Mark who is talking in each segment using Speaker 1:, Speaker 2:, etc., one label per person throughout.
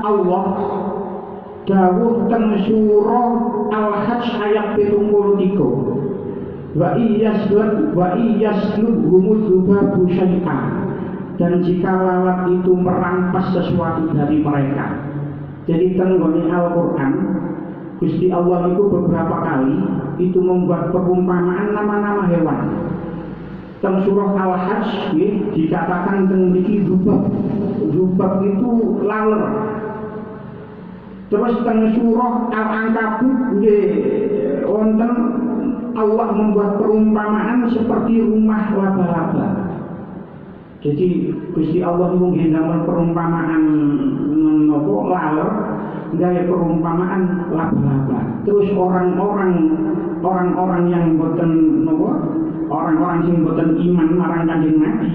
Speaker 1: Allah dawuh teng surah Al-Hajj ayat 73. Wa iyaslubhumuz zubabu syai'an, dan jika lalat itu merampas sesuatu dari mereka. Jadi tenggone Al-Quran Gusti Allah itu beberapa kali itu membuat perumpamaan nama-nama hewan. Teng surah Al-Hajj dikatakan teng mriki zubab. Zubab itu laler. Terus teng surah Al-Ankabut wonten Allah membuat perumpamaan seperti rumah laba-laba. Jadi Gusti Allah itu nggendamel perumpamaan nopo laler, gawe perumpamaan laba-laba. Terus orang-orang yang boten nopo, orang-orang sing boten iman marang Kanjeng Nabi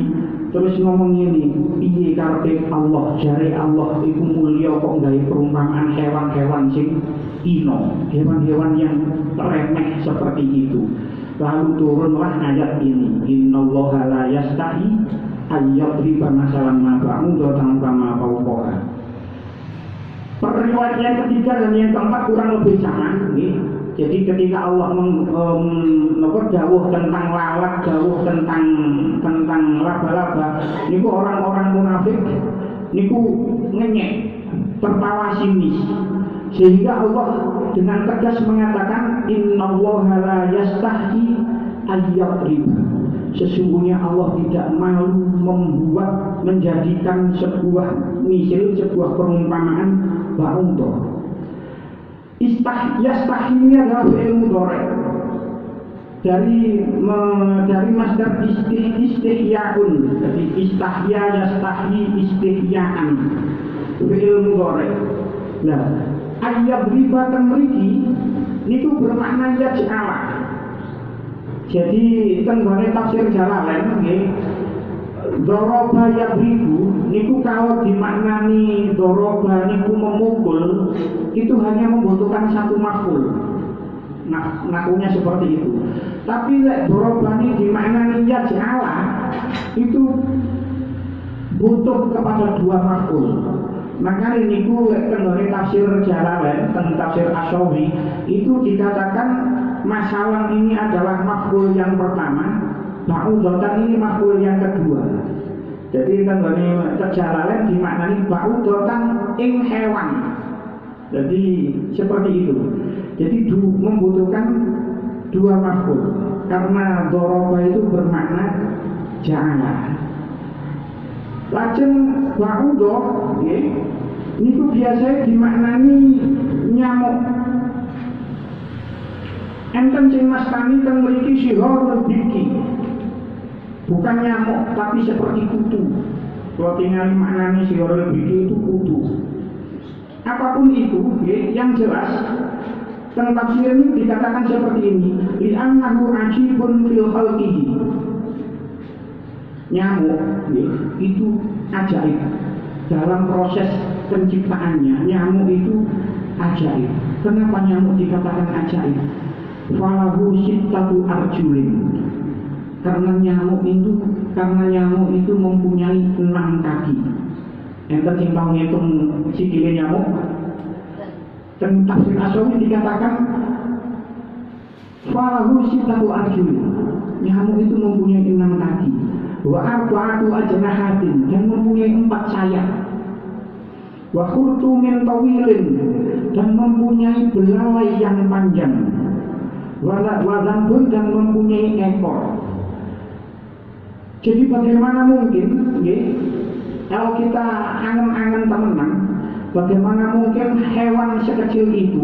Speaker 1: terus ngomong ini, piye karepe Allah, jare Allah iku mulya kok gawe perumpamaan hewan-hewan sing ino, hewan-hewan yang remeh seperti itu. Lalu turunlah ayat ini, innallaha la yastahi ayyadriba masalan ma ba'udatan kama fawqaha. Periwayat yang ketiga dan yang keempat kurang lebih sama. Jadi ketika Allah dawuh tentang lalat, dawuh tentang laba-laba, niku orang-orang munafik niku ngenyek, tertawa sinis. Sehingga Allah dengan tegas mengatakan innallaha la yastahi ayyadriba. Sesungguhnya Allah tidak malu menjadikan sebuah misil, sebuah perumpamaan ba'udah. Yastahinya adalah fi'il mudhari dari masdar istihyaun. Jadi istahya yastahi istihyaan fi'il mudhari. Nah, ayyadriba temriki niku bermakna yaj'ala. Jadi tenggone tafsir Jalalain nggih, doroba yadribu niku kalau dimaknani doroba niku memukul, itu hanya membutuhkan satu maf'ul. Nah, nakunya seperti itu. Tapi lek doroba ini dimaknani yaj'ala, itu butuh kepada dua maf'ul. Maka niku lek tenggone tafsir Jalalain, tafsir Asyawi, itu dikatakan masalah ini adalah maf'ul yang pertama, ba'udatan ini maf'ul yang kedua. Jadi tenggone Jalalain dimaknani ba'udatan ing hewan. Jadi seperti itu. Jadi membutuhkan dua maf'ul karena doroba itu bermakna ja'ala. Lajeng ba'udah niku biasanya dimaknani nyamuk. Enten sing mastani teng mriki sihor biki. Bukan nyamuk tapi seperti kutu. Kalau tinggal maknanya sihor biki itu kutu. Apapun itu, yang jelas teng tafsir ini dikatakan seperti ini, li'annahu ajibun fil khalqihi. Nyamuk itu ajaib. Dalam proses penciptaannya, nyamuk itu ajaib. Kenapa nyamuk dikatakan ajaib? Falahu sittatu arjulin. Karena nyamuk itu mempunyai 6 kaki. Enten sing tau ngitung sikile nyamuk. Dan tafsir Asyawi dikatakan falahu sittatu arjulin. Nyamuk itu mempunyai 6 kaki. Wa arba'atu ajnahatin, dan mempunyai 4 sayap. Wa khurtu min tawilin, dan mempunyai belalai yang panjang. Wadandun, dan mempunyai ekor. Jadi bagaimana mungkin kalau kita angen-angen temenan, bagaimana mungkin hewan sekecil itu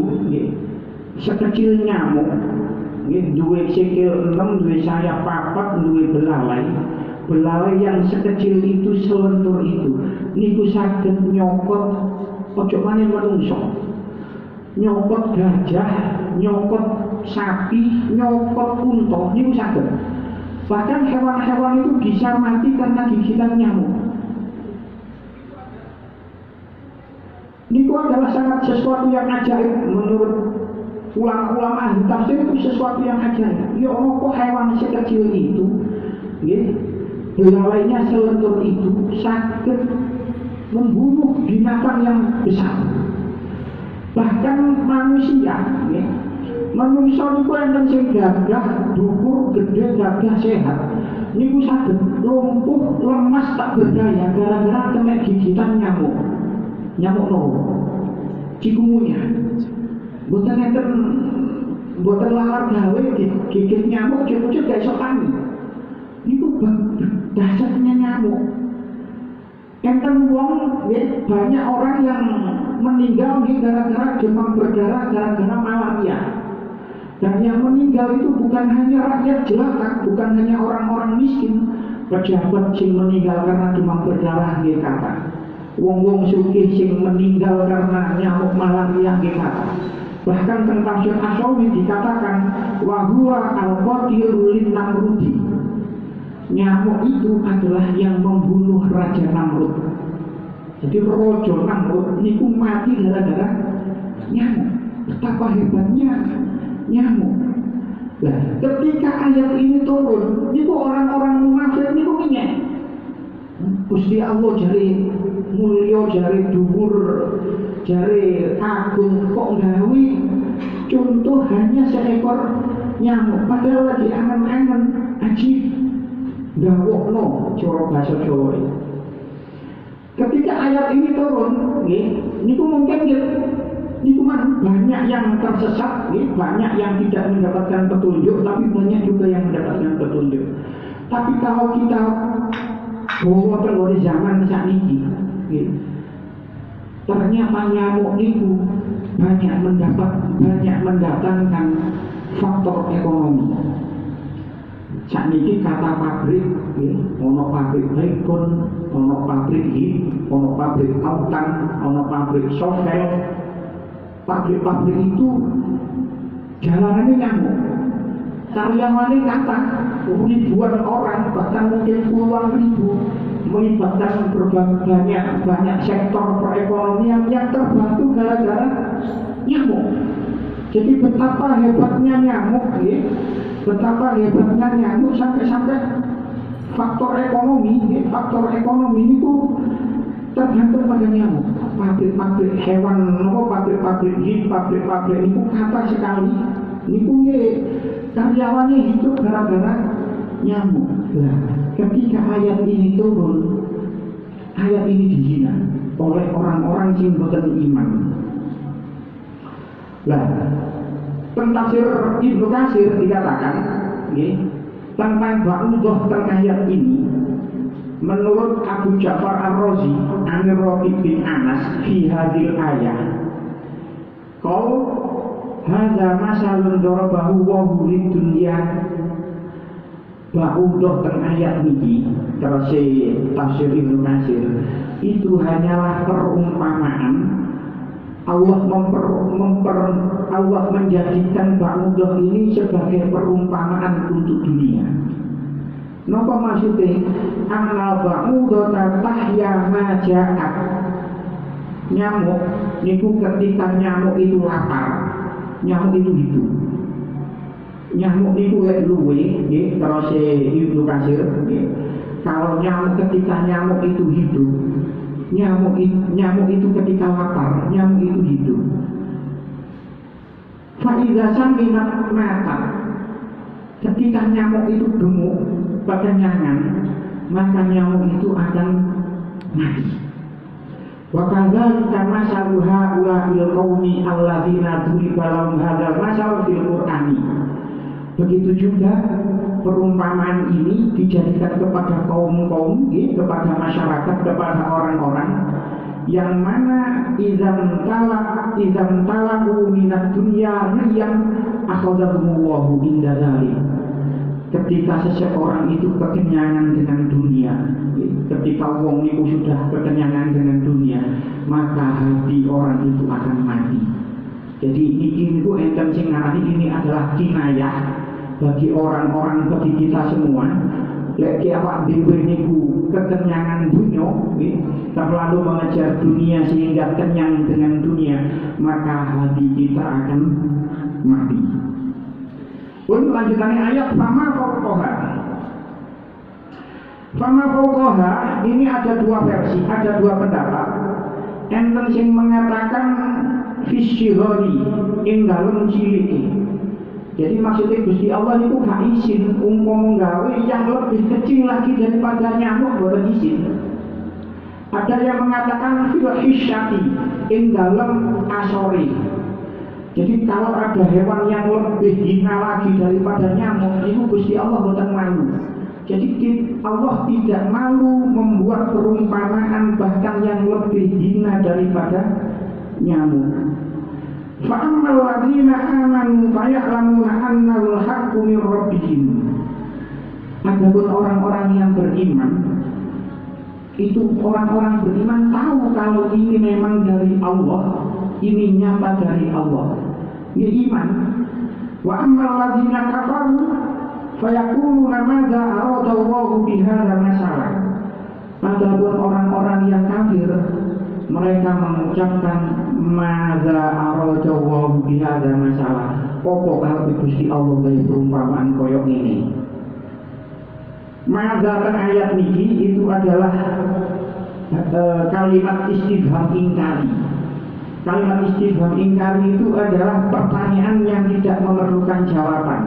Speaker 1: sekecil nyamuk duwe sikil 6, duwe sayap 4, duwe belalai yang sekecil itu, selentur itu niku saged nyokot ojo maneh manungsa, nyokot gajah, nyokot sapi, nyokot unta niku saged. Bahkan hewan-hewan itu bisa mati karena gigitan nyamuk. Niku adalah sangat sesuatu yang ajaib menurut ulama-ulama ahli tafsir, itu sesuatu yang ajaib. Ya Allah, kok hewan sekecil itu, belalainya selentur itu, sakit membunuh binatang yang besar. Bahkan manusia, ya, manusia niku enten sing gagah, dhuwur, gede, gagah, sehat. Niku saged lumpuh, lemas, tak berdaya gara-gara kena gigitan nyamuk. Nyamuk nopo? Cikungunya. Mboten enten, mboten lalar gawe gigit nyamuk, cukup gak iso tani. Niku dasarnya nyamuk. Enten wong, ya, banyak orang yang meninggal gara-gara demam berdarah, gara-gara malaria. Dan yang meninggal itu bukan hanya rakyat jelata, bukan hanya orang-orang miskin, pejabat sing meninggal karena demam berdarah nggih kata. Wong-wong sugih sing meninggal karena nyamuk malaria nggih kata. Bahkan tentang tafsir Asyawi dikatakan wa huwa al-qatilul lin-namrudi. Nyamuk itu adalah yang membunuh Raja Namrud. Jadi Raja Namrud niku mati gara-gara nyamuk. Betapa hebatnya nyamuk. Nah, ketika ayat ini turun, niku orang-orang munafik niku ngenyek. Gusti Allah jari mulya, jari dhuwur, jari agung, kok gawe contoh hanya seekor nyamuk, padahal lagi angen-angen ajib gawokno cara basa Jawa. Ketika ayat ini turun, niku mungkin niku banyak yang tersesat, banyak yang tidak mendapatkan petunjuk, tapi banyak juga yang mendapatkan petunjuk. Tapi kalau kita bawa terus zaman saat ini, ternyata nyamuk itu banyak mendatangkan faktor ekonomi. Saat ini kata pabrik, ono pabrik Baikon, ono pabrik hip, ono pabrik autan, ono pabrik sovel. Pabrik-pabrik itu jalanannya nyamuk. Karyawannya kata ribuan orang, bahkan mungkin puluhan ribu, melibatkan banyak sektor perekonomian yang terbantu gara-gara nyamuk. Jadi betapa hebatnya nyamuk, betapa hebatnya nyamuk sampai faktor ekonomi itu tergantung pada nyamuk. Pabrik-pabrik hewan, pabrik-pabrik hit, pabrik-pabrik itu kata sekali, itu karyawannya hidup gara-gara nyamuk. Nah, ketika ayat ini turun, ayat ini dihina oleh orang-orang yang boten iman. Nah, tafsir Ibnu Katsir dikatakan, tentang ba'udah tentang ayat ini, menurut Abu Ja'far Ar-Razi, Amir Rafiq bin Anas, fi hadhil ayat, qul hadza masalun darabahu wa huwid dunya. Ba'udah tentang ayat ini, terus tafsir Ibnu Katsir, itu hanyalah perumpamaan. Allah menjadikan ba'udah ini sebagai perumpamaan untuk dunia. Napa maksudnya? Annal ba'udah tahya maja'at. Nyamuk niku ketika nyamuk itu lapar, nyamuk itu hidup. Nyamuk niku luwe, terus Ibnu Katsir, kalau nyamuk ketika nyamuk itu hidup, nyamuk itu ketika lapar, nyamuk itu hidup. Fa'idza saminat mata. Ketika nyamuk itu gemuk pada nyangan, maka nyamuk itu akan mati. Wa kadzalika masalu haula'il qaumi alladzina duriba lahum hadzal masal fil Qur'ani. Begitu juga perumpamaan ini dijadikan kepada kaum-kaum, kepada masyarakat, kepada orang-orang yang mana idzam talaku minad dunya riyan akhadhahumullahu inda dzalik. Ketika seseorang itu kekenyangan dengan dunia, ketika wong niku sudah kekenyangan dengan dunia, maka hati orang itu akan mati. Jadi ini niku enten sing ngarani ini adalah kinayah bagi orang-orang, bagi kita semua. Lek awak dhewe niku kekenyangan dunia, terlalu mengejar dunia sehingga kenyang dengan dunia, maka hati kita akan mati. Pun lanjutannya ayat sama kokohan. Fama fauqaha ini ada dua versi, ada dua pendapat. Enten sing mengatakan fisyihori ing dalem ciliki. Jadi maksudnya Gusti Allah itu gak izin umpama gawe yang lebih kecil lagi daripada nyamuk boten izin. Ada yang mengatakan fil hisyati ing dalem asori. Jadi kalau ada hewan yang lebih hina lagi daripada nyamuk, itu Gusti Allah boten malu. Jadi Allah tidak malu membuat perumpamaan bahkan yang lebih hina daripada nyamuk. Fa'ammal ladzina amanu faya'lamuna annal haqqu min rabbihim. Adapun orang-orang yang beriman, itu orang-orang beriman tahu kalau ini memang dari Allah, ini nyata dari Allah. Ini iman. Wa ammal ladzina kafaru fayaquluna madza arada Allahu bihadza masalah. Adapun orang-orang yang kafir, mereka mengucapkan madza arada Allahu bihadza masalah. Apa karepe Gusti Allah gawe perumpamaan koyo ini. Madza kan ayat niki itu adalah kalimat istifham ingkari. Kalimat istifham ingkari itu adalah pertanyaan yang tidak memerlukan jawaban.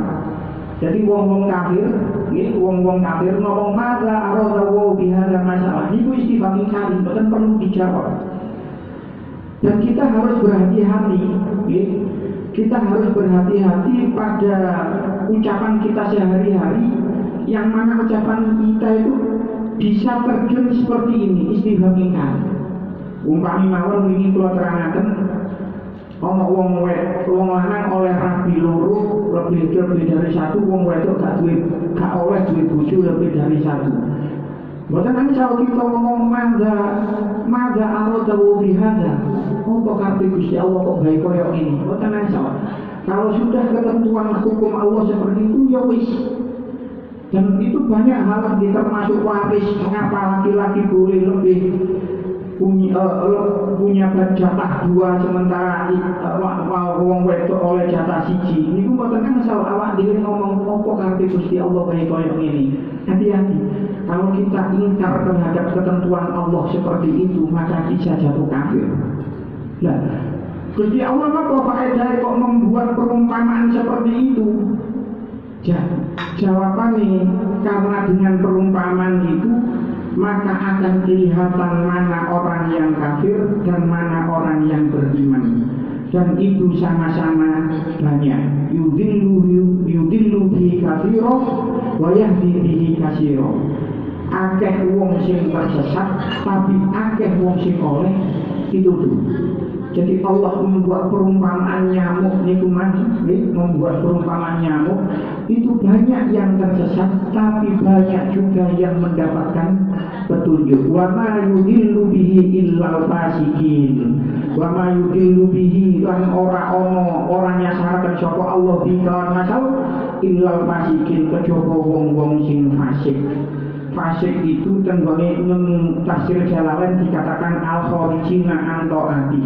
Speaker 1: Jadi wong-wong kafir, nggih, wong-wong kafir ngomong madza arada wa bihadza masalah. Niku istifham ingkari, boten perlu dijawab. Dan kita harus berhati-hati, nggih. Kita harus berhati-hati pada ucapan kita sehari-hari, yang mana ucapan kita itu bisa terjun seperti ini, istifham ingkari. Umpami mawon wingi kula terangaken ana wong lanang oleh rabi loro lebih dari satu, wong wedok gak oleh duwe bojo lebih dari satu. Mboten nang kalau kita ngomong madza arada wa bihadza, apa karepe Gusti Allah kok gawe koyo ini? Mboten nang kalau sudah ketentuan hukum Allah seperti itu ya wis. Dan itu banyak hal termasuk waris, mengapa laki-laki boleh lebih punya jatah dua sementara wong wedok oleh jatah siji. Niku mboten asal awak dhewe ngomong apa karepe Gusti Allah kaya koyo ngene. Hati-hati. Kalau kita ingkar terhadap ketentuan Allah seperti itu, maka bisa jatuh kafir. Nah, Gusti Allah apa faedah kok membuat perumpamaan seperti itu? Jawabannya karena dengan perumpamaan itu maka akan kelihatan mana orang yang kafir dan mana orang yang beriman, dan itu sama-sama banyak. Yudillu bihi katsira wa yahdi bihi katsira. Akeh wong sing tersesat tapi akeh wong sing oleh itu tuh. Jadi Allah membuat perumpamaan nyamuk niku membuat perumpamaan nyamuk itu banyak yang tersesat tapi banyak juga yang mendapatkan petunjuk. Wa ma yudillu bihi illal fasikin. Wa ma yudillu bihi lan ora nyasaraken sapa Allah bikawan masal illal fasikin, kejaba wong-wong sing fasik. Fasik itu tenggone tafsir Jalalain dikatakan al-kharijina an taati,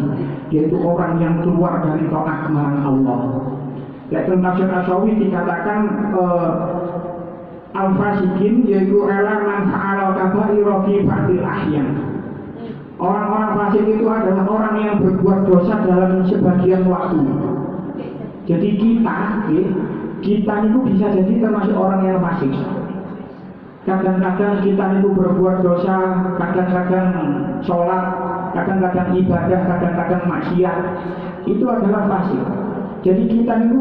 Speaker 1: yaitu orang yang keluar dari taat marang Allah. Yaitu tafsir Asyawi dikatakan al-fasikin yaitu ela man fa'ala kabaira fi ba'dil ahyan. Orang-orang fasik itu adalah orang yang berbuat dosa dalam sebagian waktu. Jadi kita itu bisa jadi termasuk orang yang fasik. Kadang-kadang kita itu berbuat dosa, kadang-kadang sholat, kadang-kadang ibadah, kadang-kadang maksiat. Itu adalah fasik. Jadi kita itu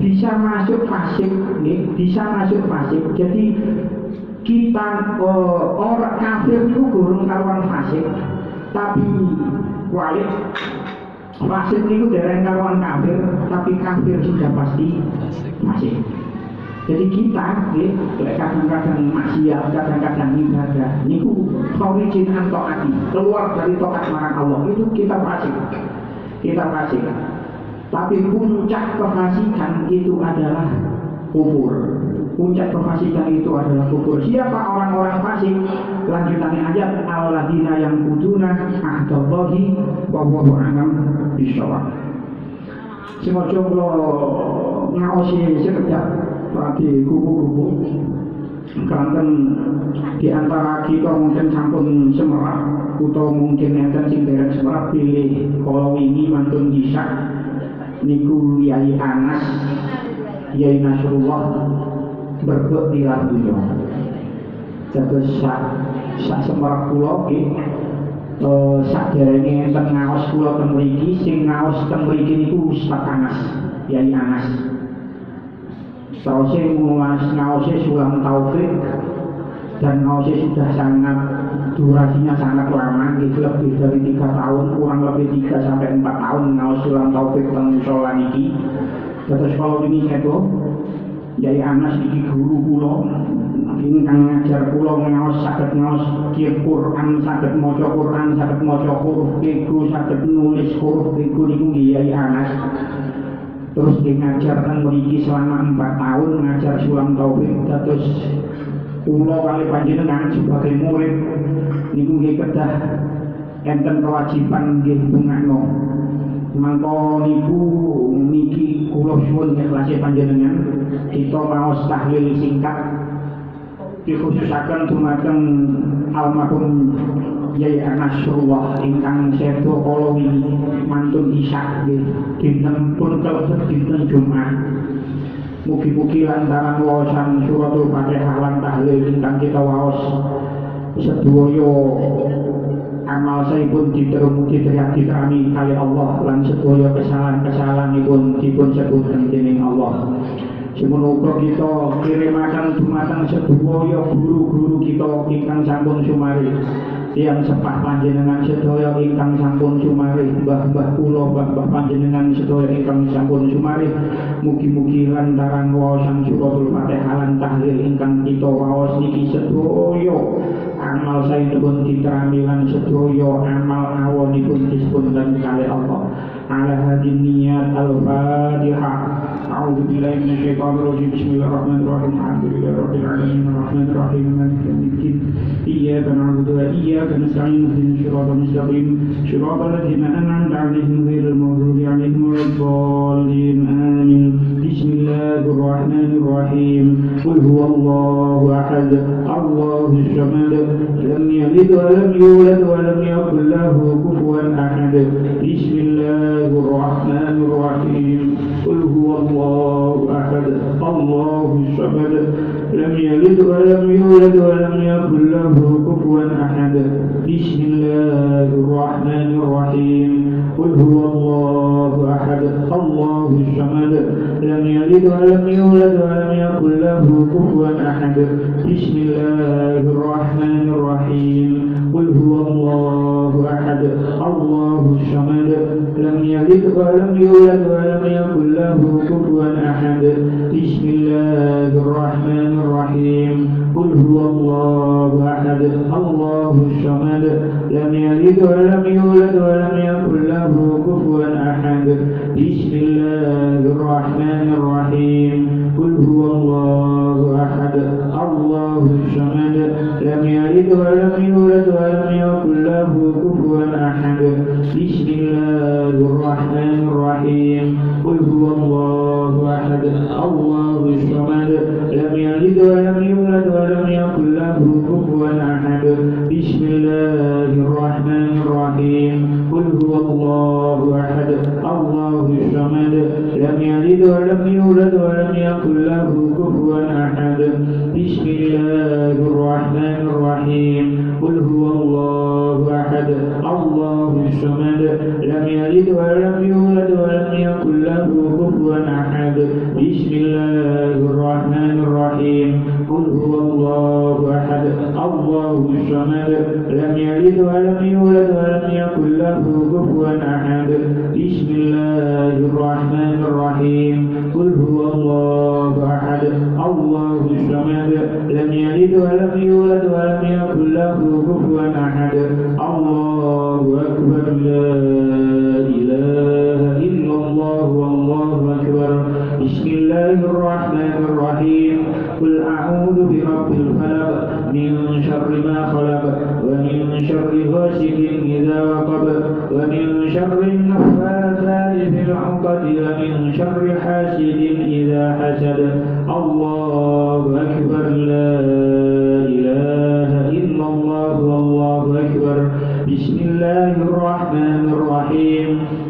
Speaker 1: bisa masuk fasik, bisa masuk fasik. Jadi kita orang kafir itu gurung karuan fasik, tapi walik fasik itu dereng karuan kafir, tapi kafir sudah pasti fasik. Jadi kita, kadang-kadang maksiat, kadang-kadang ibadah, niku kharijin an taati, keluar dari taat marang Allah, itu kita fasik. Tapi puncak kefasikan itu adalah kufur. Puncak kefasikan itu adalah kufur. Siapa orang-orang fasik? Lanjutannya ayat alladzina yang kuduna ahdallahi wa huwa a'lam bishawab. Semoga Allah ngaosi sekedap pada kubu-kubu. Kelantan di antara kita mungkin sampun semerap atau mungkin enten sing dereng semerap pilih kalau wingi mantun Isa niku Yai Anas Yai Nasrullah berbek di dunia. Terus sak semerap kula nggih saderenge enten ngaos kula teng mriki sing ngaos teng mriki niku Ustaz Anas Yai Anas. Sausnya ngaosnya Sulam Taufik dan ngaosnya sudah sangat durasinya sangat lama, gitu, lebih dari 3 tahun, kurang lebih 3 sampai 4 tahun ngaos Sulam Taufik teng musola niki. Terus kalau ini itu Yai Anas iki guru kula ingkang ngajar kula ngaos saged ngaos Quran, saged maca Quran, saged maca huruf Iku, saged nulis huruf Iku niku Yai Anas. Terus dia ngajar teng mriki selama 4 tahun ngajar Sulam Taufik. Terus kula kali panjenengan sebagai murid niku nggih kedah enten kewajiban nggih ndongakno. Mangko niku niki kula suwun ikhlase panjenengan kita maos tahlil singkat dikhususaken dumateng almarhum Yai Nasrullah ingkang sedo kala wingi mantun Isa nggih dinten pun kalebet dinten Jumat. Mugi-mugi lantaran waosan suratul Fatihah lan tahlil ingkang kita waos sedaya amal saipun diterumugi diterami kali Allah lan sedaya kesalahan-kesalahanipun dipun sepunten dening Allah. Semono uga kita kirimaken dumateng sedaya guru-guru kita ingkang sampun sumari, tiyang sepah panjenengan sedaya ingkang sampun sumari, mbah-mbah kula, mbah-mbah panjenengan sedaya ingkang sampun sumari. Mugi-mugi lantaran waosan suratul Fatihah lan tahlil ingkang kita waos niki sedaya amal saipun diterami lan sedaya amal awonipun dispunten kalih Allah. Ala hadin niyat al-Fatihah. A'udzu billahi minasyaitonir rajim. Bismillahirrahmanirrahim. Alhamdulillahi rabbil alamin arrahmanir rahim maliki yaumiddin. Iyyaka na'budu wa iyyaka nasta'in ihdinas siratal mustaqim siratal ladzina an'amta 'alaihim ghairil maghdubi 'alaihim waladdallin. Amin. Bismillahirrahmanirrahim. Qul huwallahu ahad. Allahus samad. Lam yalid wa lam yulad wa lam yakul lahu kufuwan ahad. Bismillahirrahmanirrahim. Qul huwallahu ahad. Allahus samad. Lam yalid wa lam yulad wa lam yakul lahu kufuwan ahad. Bismillahirrahmanirrahim. Qul huwallahu ahad. Allahus samad. Lam yalid wa lam yulad wa lam yakul lahu kufuwan ahad. Bismillahirrahmanirrahim. Qul huwallahu ahad. Allahus samad. Lam yalid wa lam yulad wa lam yakul lahu kufuwan ahad. Bismillahirrahmanirrahim. Qul huwallahu ahad. Allahus samad. Lam yalid wa lam yulad wa lam yakul lahu kufuwan ahad. Bismillahirrahmanirrahim. Qul huwallahu ahad. Allahus samad. Lam yalid wa lam yulad wa lam yakul lahu kufuwan ahad. Bismillahirrahmanirrahim. Qul huwallahu ahad. Allahus samad. Lam yalid wa lam yulad wa lam yakul lahu kufuwan ahad. Bismillahirrahmanirrahim. Qul huwallahu ahad. Allahus samad. Lam yalid wa lam yulad wa lam yakul lahu kufuwan ahad. Bismillahirrahmanirrahim. Qul huwallahu ahad. Allahus samad. Lam yalid wa lam yulad wa lam yakul lahu kufuwan ahad. Bismillahirrahmanirrahim. Qul huwallahu ahad. Allahus samad. Lam yalid wa lam yulad wa lam yakul lahu kufuwan ahad. Bismillahirrahmanirrahim. Qul huwallahu ahad. Allahus samad. Lam yalid wa lam yulad wa lam yakul lahu kufuwan ahad. Allahu akbar. La ilaha illallah wallahu akbar. Bismillahirrahmanirrahim. Qul a'udzu birabbil falaq min syarri ma khalaq wa min syarri ghasiqin idza waqab wa min syarri an-naffathati fil 'uqad wa min syarri hasidin idza hasad. Allahu akbar. La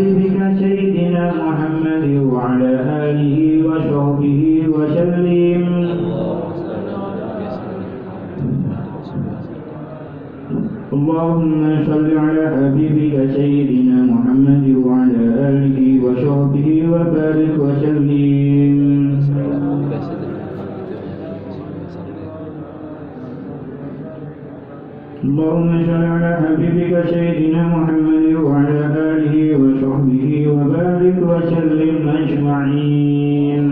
Speaker 1: حبيبك سيدنا محمد وعلى آله وصحبه وسلم. اللهم صل على حبيبك سيدنا محمد وعلى آله وصحبه وبارك وسلم. اللهم صل على حبيبك سيدنا محمد وعلى آله وصحبه وبارك وسلم أجمعين.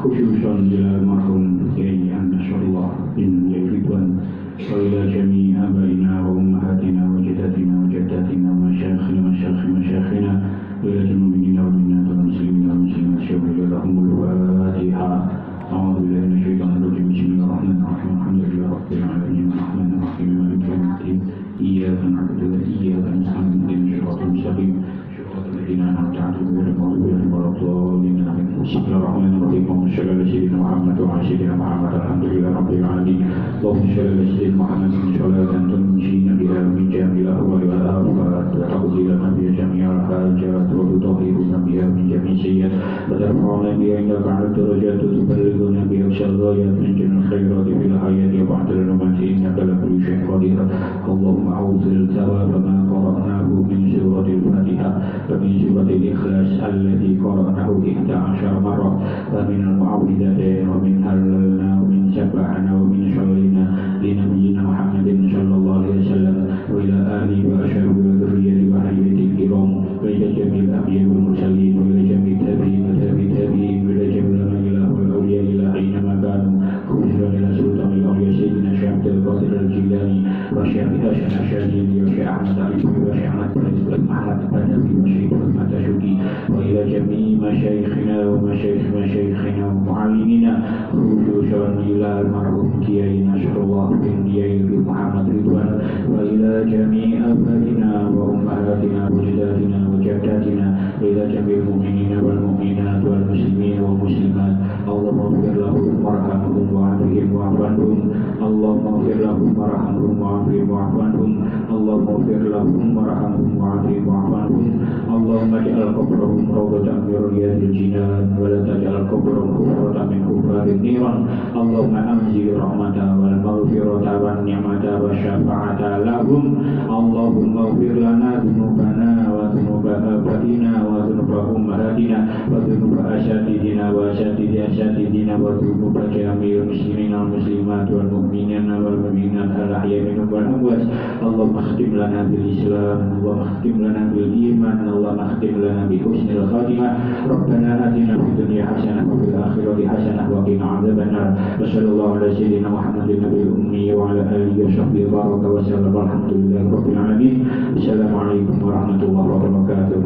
Speaker 1: خصوصا إلى المرحوم كي نسأل الله إن يرضى وإلى جميع آبائنا وأمهاتنا وجداتنا وجداتنا ومشايخنا وإلى جميع المؤمنين والمؤمنات والمسلمين والمسلمات شهدوا لهم الفاتحة. أعوذ بالله من الشيطان الرجيم. بسم الله الرحمن الرحيم. الحمد لله رب العالمين الرحمن الرحيم مالك يوم الدين إياك نعبد وإياك نستعين اهدنا الصراط المستقيم صراط الذين أنعمت عليهم غير المغضوب عليهم ولا الضالين آمين. بسم الله الرحمن الرحيم. اللهم صل على سيدنا محمد وعلى سيدنا محمد. الحمد لله رب العالمين. اللهم صل على سيدنا محمد صلاة تنجينا بها من جميع الأهوال والآفات وتقضي لنا بها جميع الحاجات وتطهرنا بها من جميع السيئات وترفعنا بها عندك على الدرجات وتبلغنا بها أقصى الغايات من جميع الخيرات في الحياة وبعد الممات إنك على كل شيء قدير. اللهم أوصل ثواب ما قرأناه من سورة الفاتحة ومن سورة الإخلاص التي قرأناه 11 مرة ومن المعوذتين ومن هللنا ومن سبحنا ومن صلينا لنبينا محمد صلى الله عليه وسلم وإلى آله وأصحابه وذريته وأهل بيته الكرام وإلى جميع الأنبياء والمرسلين وإلى جميع التابعين والتابعين وإلى جميع الأولياء والأولياء إلى أينما كانوا خصوصا إلى سلطان الأولياء سيدنا شيخ عبد القادر الجيلاني وشيخ هاشم الشاذلي وشيخ أحمد علي وشيخ أحمد محمد البدوي وشيخ أحمد شوقي وإلى جميع مشايخنا ومشايخنا ومعلمينا خصوصا إلى المرحوم كيai Nasrullah bin Kiai Muhammad Ridwan وإلى جميع آبائنا وأمهاتنا وجداتنا وجداتنا وإلى جميع المؤمنين والمؤمنات والمسلمين والمسلمات. اللهم اغفر لهم وارحمهم وعافهم واعف عنهم. اللهم اغفر لهم وارحمهم وعافهم واعف عنهم. اللهم اغفر لهم وارحمهم وعافهم واعف عنهم. اللهم اجعل قبرهم روضة من رياض الجنان ولا تجعل قبرهم حفرة من حفار النيران. اللهم أنزل رحمة والمغفرة والنعمة والشفاعة لهم. اللهم اغفر لنا ذنوبنا وذنوب آبائنا وذنوب أمهاتنا وذنوب أساتذتنا وأساتذتنا وذنوب جميع المسلمين والمسلمات والمؤمنين والمؤمنات الأحياء منهم والأموات. اللهم اختم لنا بالإسلام. اللهم اختم لنا بالإيمان. اللهم اختم لنا بحسن الخاتمة. ربنا آتنا في الدنيا حسنة وفي الآخرة حسنة وقنا عذاب النار. وصلى الله على سيدنا محمد النبي الأمي وعلى آله وصحبه وبارك وسلم. الحمد لله رب العالمين. السلام عليكم ورحمة الله وبركاته.